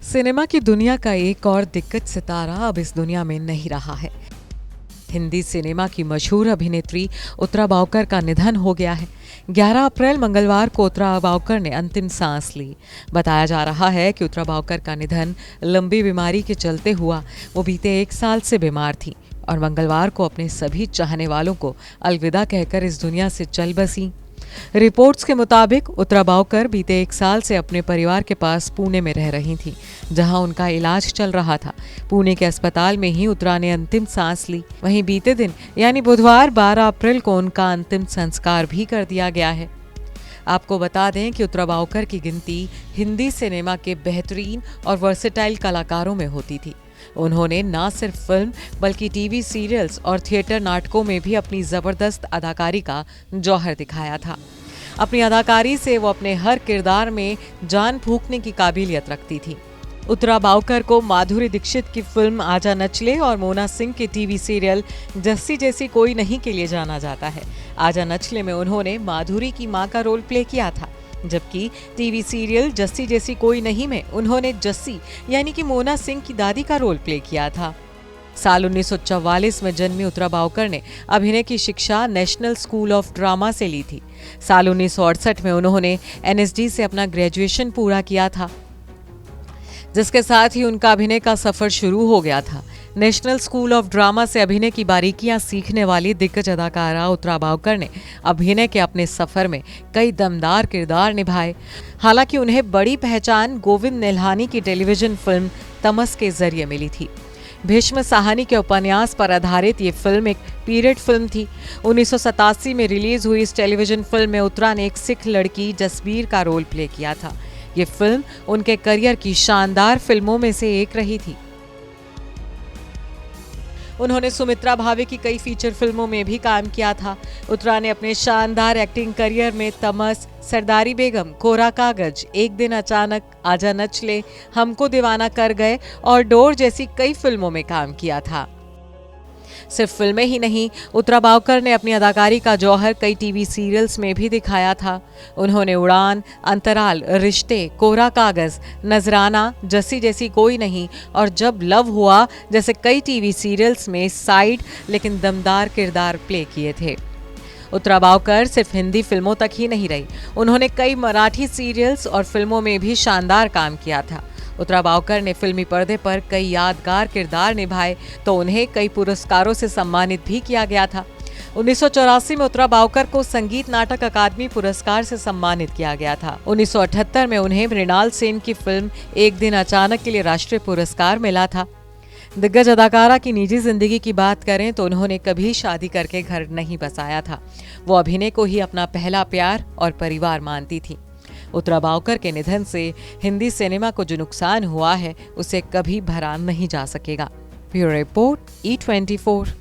Cinema की दुनिया का एक और दिग्गज सितारा अब इस दुनिया में नहीं रहा है। हिंदी सिनेमा की मशहूर अभिनेत्री उत्तरा बावकर का निधन हो गया है। 11 अप्रैल मंगलवार को उत्तरा बावकर ने अंतिम सांस ली। बताया जा रहा है कि उत्तरा बावकर का निधन लंबी बीमारी के चलते हुआ। वो बीते 1 साल से बीमार थी और मंगलवार को अपने सभी चाहने वालों को अलविदा कहकर इस दुनिया से चल बसी। रिपोर्ट्स के मुताबिक उत्तरा बावकर बीते 1 साल से अपने परिवार के पास पुणे में रह रही थी, जहां उनका इलाज चल रहा था। पुणे के अस्पताल में ही उत्तरा ने अंतिम सांस ली। वहीं बीते दिन यानी बुधवार 12 अप्रैल को उनका अंतिम संस्कार भी कर दिया गया है। आपको बता दें कि उत्तरा बावकर की गिनती हिंदी सिनेमा के बेहतरीन और वर्सेटाइल कलाकारों में होती थी। उन्होंने न सिर्फ फिल्म बल्कि टीवी सीरियल्स और थिएटर नाटकों में भी अपनी जबरदस्त अदाकारी का जौहर दिखाया था। अपनी अदाकारी से वो अपने हर किरदार में जान फूंकने की काबिलियत रखती थी। उत्तरा बावकर को माधुरी दीक्षित की फिल्म आजा नचले और मोना सिंह के टीवी सीरियल जस्सी जैसी कोई नहीं के लिए जाना जाता है। आजा नचले में उन्होंने माधुरी की मां का रोल प्ले किया था, जबकि टीवी सीरियल जस्सी जैसी कोई नहीं में उन्होंने जस्सी यानी कि मोना सिंह की दादी का रोल प्ले किया था। साल 1944 में जन्मी उत्तरा बावकर ने अभिनय की शिक्षा नेशनल स्कूल ऑफ ड्रामा से ली थी। साल 1968 में उन्होंने एनएसडी से अपना ग्रेजुएशन पूरा किया था, जिसके साथ ही उनका अभिनय का सफर शुरू हो गया था। नेशनल स्कूल ऑफ ड्रामा से अभिनय की बारीकियां सीखने वाली दिग्गज अदाकारा उत्तरा बावकर ने अभिनय के अपने सफर में कई दमदार किरदार निभाए। हालांकि उन्हें बड़ी पहचान गोविंद निहलानी की टेलीविजन फिल्म तमस के जरिए मिली थी। भीष्म साहनी के उपन्यास पर आधारित ये फिल्म एक पीरियड फिल्म थी। 1987 में रिलीज हुई इस टेलीविजन फिल्म में उत्तरा ने एक सिख लड़की जसबीर का रोल प्ले किया था। ये फिल्म उनके करियर की शानदार फिल्मों में से एक रही थी। उन्होंने सुमित्रा भावे की कई फीचर फिल्मों में भी काम किया था। उत्तरा ने अपने शानदार एक्टिंग करियर में तमस, सरदारी बेगम, कोरा कागज, एक दिन अचानक, आजा नचले, हमको दीवाना कर गए और डोर जैसी कई फिल्मों में काम किया था। सिर्फ फिल्में ही नहीं, उत्तरा बावकर ने अपनी अदाकारी का जौहर कई टीवी सीरियल्स में भी दिखाया था। उन्होंने उड़ान, अंतराल, रिश्ते, कोरा कागज, नजराना, जस्सी जैसी कोई नहीं और जब लव हुआ जैसे कई टीवी सीरियल्स में साइड लेकिन दमदार किरदार प्ले किए थे। उत्तरा बावकर सिर्फ हिंदी फिल्मों तक ही नहीं रही, उन्होंने कई मराठी सीरियल्स और फिल्मों में भी शानदार काम किया था। उत्तरा बावकर ने फिल्मी पर्दे पर कई यादगार किरदार निभाए तो उन्हें कई पुरस्कारों से सम्मानित भी किया गया था। 1984 में उत्तरा बावकर को संगीत नाटक अकादमी पुरस्कार से सम्मानित किया गया था। 1978 में उन्हें मृणाल सेन की फिल्म एक दिन अचानक के लिए राष्ट्रीय पुरस्कार मिला था। दिग्गज अदाकारा की निजी जिंदगी की बात करें तो उन्होंने कभी शादी करके घर नहीं बसाया था। वो अभिनय को ही अपना पहला प्यार और परिवार मानती थी। उत्तरा बावकर के निधन से हिंदी सिनेमा को जो नुकसान हुआ है उसे कभी भरा नहीं जा सकेगा। Bureau report E24।